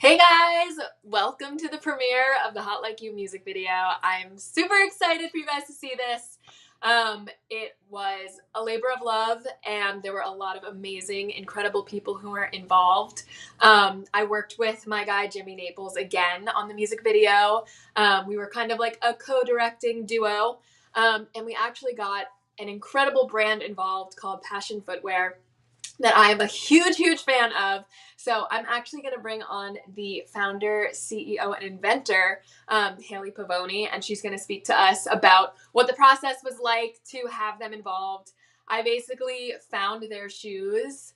Hey guys, welcome to the premiere of the Hot Like You music video. I'm super excited for you guys to see this. It was a labor of love, and there were a lot of amazing, incredible people who were involved. I worked with my guy Jimmy Naples again on the music video. We were kind of like a co-directing duo, and we actually got an incredible brand involved called Passion Footwear that I am a huge, huge fan of. So I'm actually going to bring on the founder, CEO, and inventor, Haley Pavone, and she's going to speak to us about what the process was like to have them involved. I basically found their shoes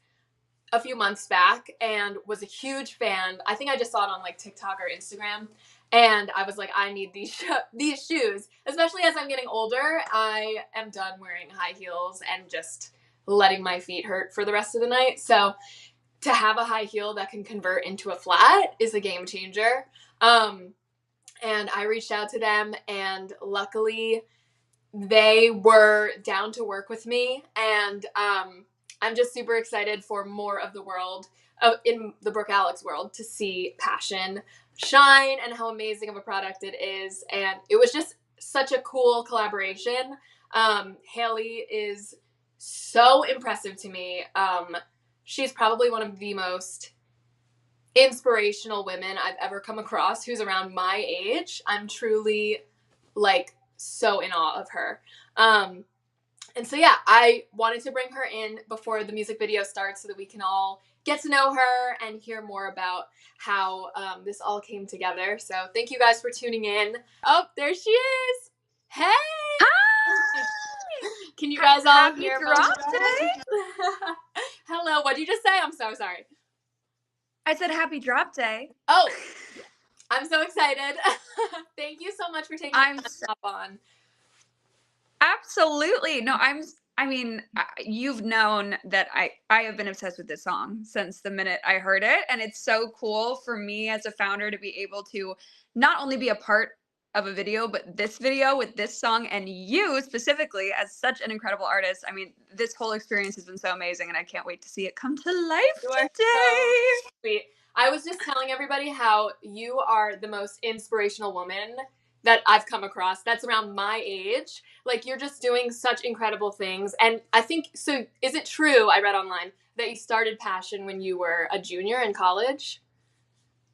a few months back and was a huge fan. I think I just saw it on like TikTok or Instagram. And I was like, I need these shoes, especially as I'm getting older. I am done wearing high heels and just letting my feet hurt for the rest of the night. So to have a high heel that can convert into a flat is a game changer. And I reached out to them, and luckily they were down to work with me. And I'm just super excited for more of the world, in the Brooke Alex world, to see Passion shine and how amazing of a product it is. And it was just such a cool collaboration. Haley is so impressive to me. She's probably one of the most inspirational women I've ever come across who's around my age. I'm truly like so in awe of her. And so yeah, I wanted to bring her in before the music video starts so that we can all get to know her and hear more about how this all came together. So thank you guys for tuning in. Oh, there she is. Hey! Hi! Can you guys all Happy hear drop day? Hello, what did you just say? I'm so sorry. I said happy drop day. Oh, I'm so excited. Thank you so much for taking the time to hop on. Absolutely. No, you've known that I have been obsessed with this song since the minute I heard it. And it's so cool for me as a founder to be able to not only be a part of a video, but this video with this song and you specifically as such an incredible artist. I mean, this whole experience has been so amazing, and I can't wait to see it come to life today. So sweet. I was just telling everybody how you are the most inspirational woman that I've come across that's around my age. Like, you're just doing such incredible things. And I think, so is it true, I read online, that you started Passion when you were a junior in college?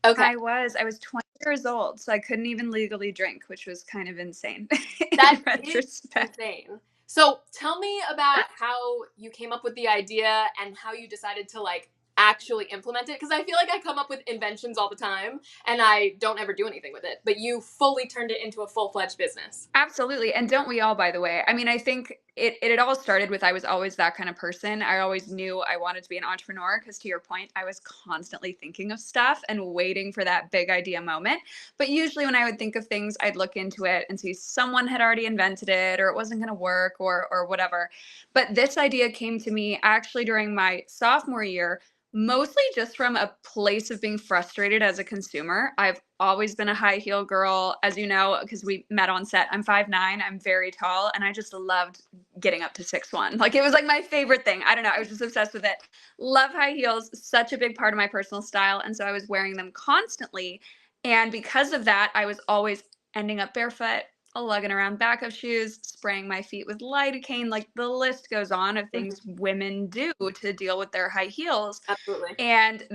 Okay. I was 20 years old, so I couldn't even legally drink, which was kind of insane. That in retrospect. is insane. So tell me about how you came up with the idea and how you decided to like actually implement it, because I feel like I come up with inventions all the time and I don't ever do anything with it, but you fully turned it into a full-fledged business. Absolutely. And don't we all, by the way? I mean, I think it all started with I was always that kind of person. I always knew I wanted to be an entrepreneur because, to your point, I was constantly thinking of stuff and waiting for that big idea moment. But usually when I would think of things, I'd look into it and see someone had already invented it, or it wasn't going to work, or whatever. But this idea came to me actually during my sophomore year, mostly just from a place of being frustrated as a consumer. I've always been a high heel girl, as you know, because we met on set. I'm 5'9", I'm very tall, and I just loved getting up to 6'1". Like, it was like my favorite thing. I don't know, I was just obsessed with it. Love high heels, such a big part of my personal style, and so I was wearing them constantly. And because of that, I was always ending up barefoot, lugging around backup shoes, spraying my feet with lidocaine. Like, the list goes on of things women do to deal with their high heels. Absolutely. And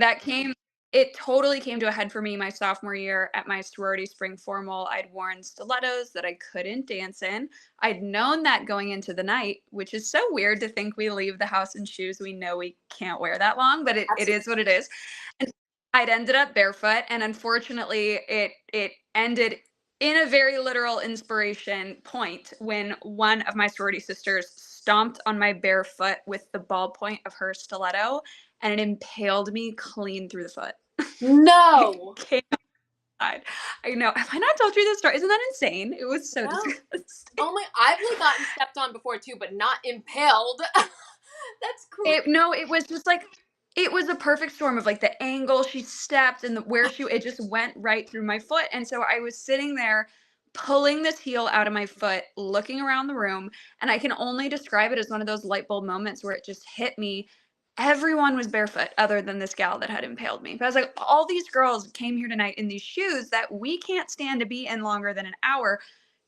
it totally came to a head for me my sophomore year at my sorority spring formal. I'd worn stilettos that I couldn't dance in. I'd known that going into the night, which is so weird to think we leave the house in shoes we know we can't wear that long, but it is what it is. And I'd ended up barefoot, and unfortunately it ended in a very literal inspiration point when one of my sorority sisters stomped on my bare foot with the ballpoint of her stiletto, and it impaled me clean through the foot. No. Came outside. I know. Have I not told you this story? Isn't that insane? It was so disgusting. Oh my, I've like gotten stepped on before too, but not impaled. That's cool. It was just like, it was a perfect storm of like the angle she stepped and it just went right through my foot. And so I was sitting there pulling this heel out of my foot, looking around the room, and I can only describe it as one of those light bulb moments where it just hit me. everyone was barefoot other than this gal that had impaled me. But I was like, all these girls came here tonight in these shoes that we can't stand to be in longer than an hour.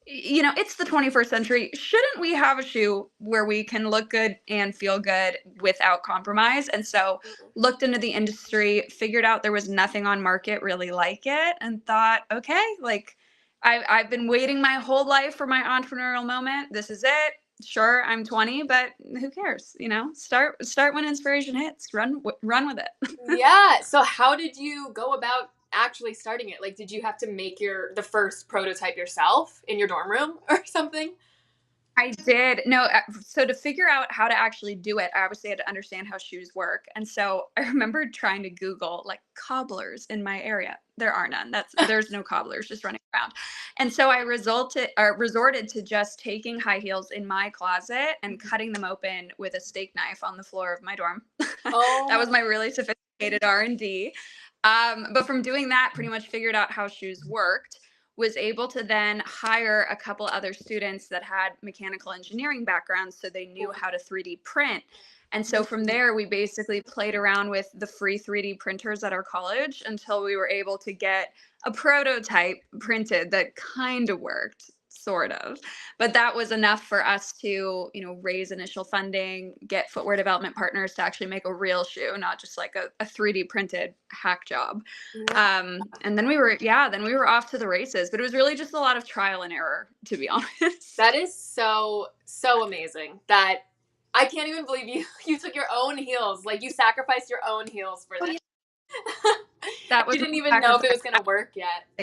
You know, it's the 21st century. Shouldn't we have a shoe where we can look good and feel good without compromise? And so looked into the industry, figured out there was nothing on market really like it, and thought, okay, like I've been waiting my whole life for my entrepreneurial moment. This is it. Sure, I'm 20, but who cares? You know, start when inspiration hits. Run with it. Yeah. So how did you go about actually starting it? Like, did you have to make the first prototype yourself in your dorm room or something? I did. No, so to figure out how to actually do it, I obviously had to understand how shoes work. And so I remember trying to Google like cobblers in my area. There are none. There's no cobblers just running around. And so I resorted to just taking high heels in my closet and cutting them open with a steak knife on the floor of my dorm. That was Oh, my really sophisticated R&D. But from doing that, pretty much figured out how shoes worked, was able to then hire a couple other students that had mechanical engineering backgrounds so they knew how to 3D print. And so from there, we basically played around with the free 3D printers at our college until we were able to get a prototype printed that kind of worked, sort of. But that was enough for us to, you know, raise initial funding, get footwear development partners to actually make a real shoe, not just like a 3D printed hack job. And then we were off to the races, but it was really just a lot of trial and error, to be honest. that is so, so amazing that I can't even believe you took your own heels. Like, you sacrificed your own heels for this. That was You didn't even know if it was going to work yet. I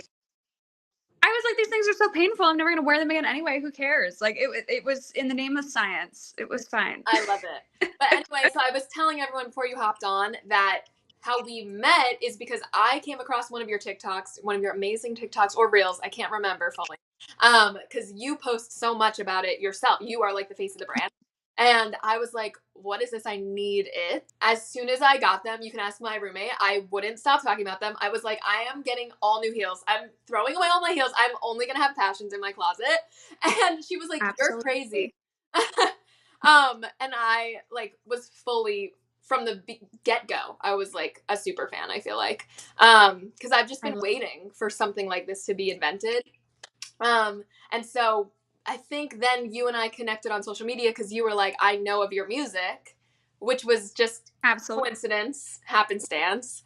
was like, these things are so painful. I'm never going to wear them again anyway. Who cares? Like it was in the name of science. It was fine. I love it. But anyway, so I was telling everyone before you hopped on that how we met is because I came across one of your TikToks, one of your amazing TikToks or reels. I can't remember fully. Because you post so much about it yourself. You are like the face of the brand. And I was like, what is this? I need it. As soon as I got them, you can ask my roommate, I wouldn't stop talking about them. I was like, I am getting all new heels. I'm throwing away all my heels. I'm only going to have Passions in my closet. And she was like, you're crazy. And I like was fully from the get-go. I was like a super fan, I feel like. Because I've just been waiting for something like this to be invented. And so I think then you and I connected on social media because you were like, I know of your music, which was just coincidence, happenstance.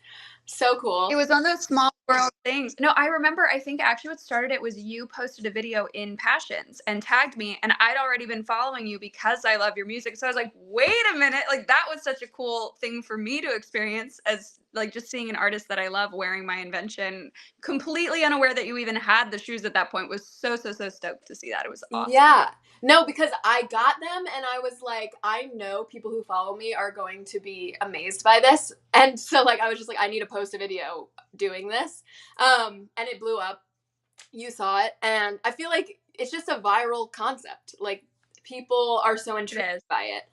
So cool. It was one of those small world things. No, I remember, I think actually what started it was you posted a video in Passions and tagged me, and I'd already been following you because I love your music. So I was like, wait a minute, like that was such a cool thing for me to experience, as like just seeing an artist that I love wearing my invention, completely unaware that you even had the shoes at that point. Was so stoked to see that. It was awesome. Yeah. No, because I got them and I was like, I know people who follow me are going to be amazed by this. And so like I was just like, I need to post a video doing this. And it blew up. You saw it. And I feel like it's just a viral concept. Like people are so intrigued by it.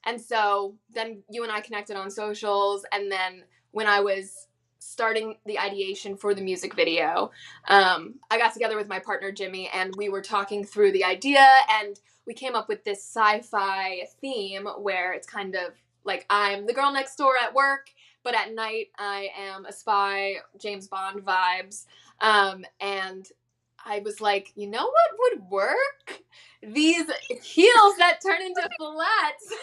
And so then you and I connected on socials, and then when I was starting the ideation for the music video, I got together with my partner Jimmy, and we were talking through the idea, and we came up with this sci-fi theme where it's kind of like I'm the girl next door at work, but at night I am a spy, James Bond vibes. And I was like, you know what would work? These heels that turn into flats.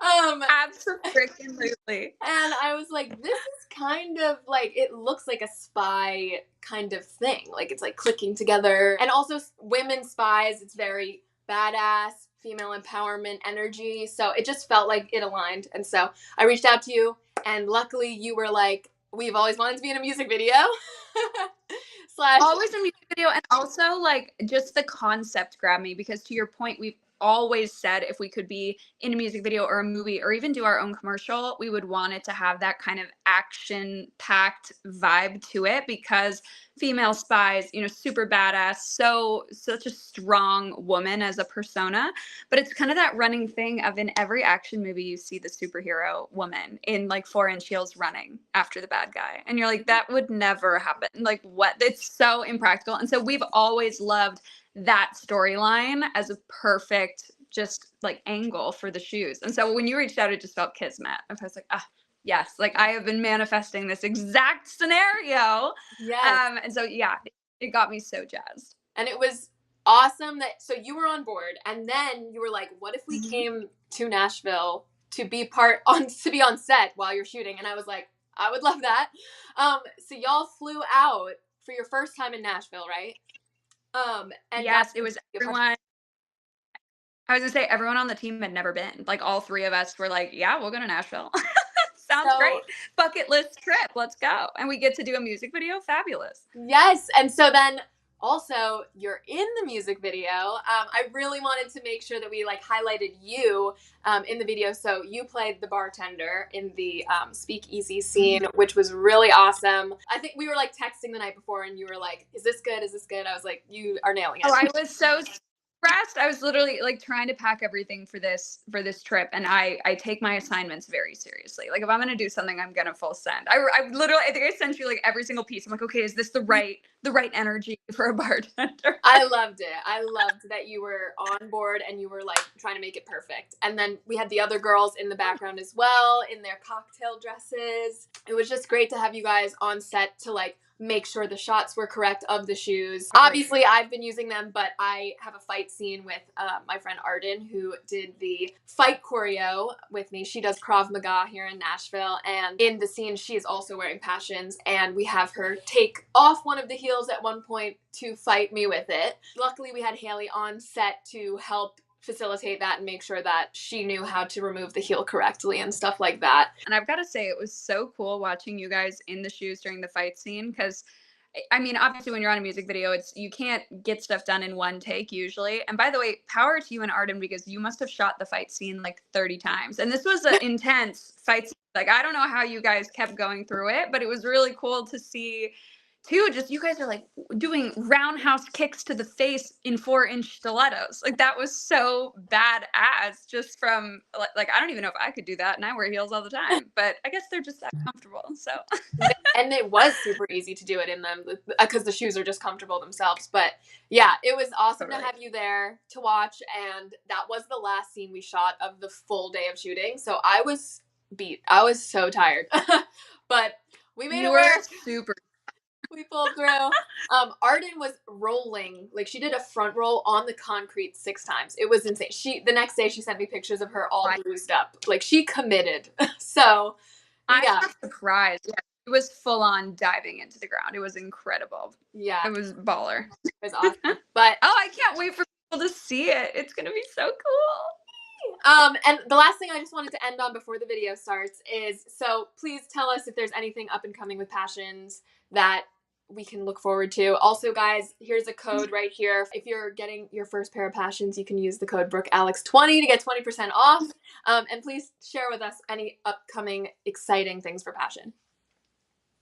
Absolutely. And I was like, this is kind of like, it looks like a spy kind of thing. Like it's like clicking together. And also women spies, it's very badass, female empowerment energy. So it just felt like it aligned. And so I reached out to you, and luckily you were like, we've always wanted to be in a music video. Always a music video. And also like just the concept grabbed me, because to your point, we've always said if we could be in a music video or a movie or even do our own commercial, we would want it to have that kind of action-packed vibe to it, because female spies, you know, super badass, such a strong woman as a persona. But it's kind of that running thing of in every action movie you see the superhero woman in like 4-inch heels running after the bad guy, and you're like, that would never happen. Like what? It's so impractical. And so we've always loved that storyline as a perfect just like angle for the shoes. And so when you reached out, it just felt kismet. I was like, ah, yes, like I have been manifesting this exact scenario. Yes. And so yeah, it got me so jazzed. And it was awesome that so you were on board, and then you were like, what if we Mhm. came to Nashville to be on set while you're shooting? And I was like, I would love that. So y'all flew out for your first time in Nashville, right? And Yes, it was everyone. I was gonna say everyone on the team had never been. Like all three of us were like, yeah, we'll go to Nashville. Sounds so great. Bucket list trip. Let's go. And we get to do a music video. Fabulous. yes, and so then also you're in the music video. I really wanted to make sure that we like highlighted you in the video. So you played the bartender in the speakeasy scene, which was really awesome. I think we were like texting the night before, and you were like, "Is this good? Is this good?" I was like, "You are nailing it." Oh, I was so stressed. I was literally like trying to pack everything for this trip, and I take my assignments very seriously. Like if I'm gonna do something, I'm gonna full send. I literally I think I sent you like every single piece. I'm like, okay, is this the right energy for a bartender? I loved it. I loved that you were on board and you were like trying to make it perfect. And then we had the other girls in the background as well in their cocktail dresses. It was just great to have you guys on set to like make sure the shots were correct of the shoes. Obviously, I've been using them, but I have a fight scene with my friend Arden, who did the fight choreo with me. She does Krav Maga here in Nashville, and in the scene, she is also wearing Passions, and we have her take off one of the heels at one point to fight me with it. Luckily, we had Haley on set to help facilitate that and make sure that she knew how to remove the heel correctly and stuff like that. And I've got to say, it was so cool watching you guys in the shoes during the fight scene because I mean, obviously, when you're on a music video, you can't get stuff done in one take usually. And by the way, power to you and Arden because you must have shot the fight scene like 30 times. And this was an intense fight scene. Like, I don't know how you guys kept going through it, but it was really cool to see too. Just you guys are like doing roundhouse kicks to the face in 4-inch stilettos. Like that was so badass just from like I don't even know if I could do that, and I wear heels all the time, but I guess they're just that comfortable. So and it was super easy to do it in them because the shoes are just comfortable themselves. But yeah, it was awesome to have you there to watch, and that was the last scene we shot of the full day of shooting. So I was beat. I was so tired. But we made it work. Super. We pulled through. Arden was rolling, like she did a front roll on the concrete 6 times. It was insane. The next day she sent me pictures of her all bruised up. Like she committed. So I was surprised. Yeah, it was full on diving into the ground. It was incredible. Yeah, it was baller. It was awesome. But oh, I can't wait for people to see it. It's gonna be so cool. And the last thing I just wanted to end on before the video starts is, so please tell us if there's anything up and coming with Passions that we can look forward to. Also, guys, here's a code right here. If you're getting your first pair of Passions, you can use the code BrookeAlex20 to get 20% off. And please share with us any upcoming exciting things for Passion.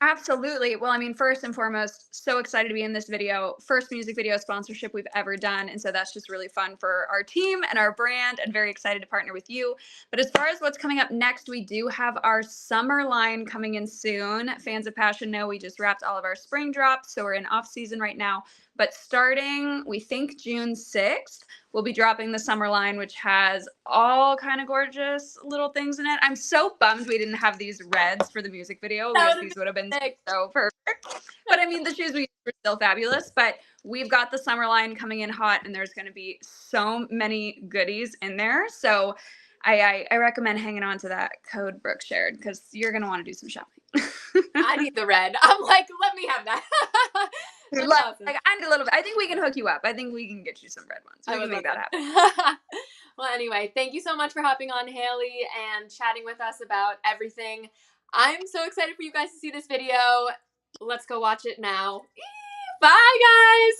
Absolutely. Well, I mean, first and foremost, so excited to be in this video. First music video sponsorship we've ever done. And so that's just really fun for our team and our brand, and very excited to partner with you. But as far as what's coming up next, we do have our summer line coming in soon. Fans of Passion know we just wrapped all of our spring drops, so we're in off season right now. But starting, we think June 6th, we'll be dropping the summer line, which has all kind of gorgeous little things in it. I'm so bummed we didn't have these reds for the music video because these would have been so perfect. But I mean, the shoes we used were still fabulous. But we've got the summer line coming in hot, and there's going to be so many goodies in there. So I recommend hanging on to that code Brooke shared because you're going to want to do some shopping. I need the red. I'm like, let me have that. Awesome. Like, I need a little bit. I think we can hook you up. I think we can get you some red ones. We can make that happen. Well, anyway, thank you so much for hopping on, Haley, and chatting with us about everything. I'm so excited for you guys to see this video. Let's go watch it now. Bye, guys.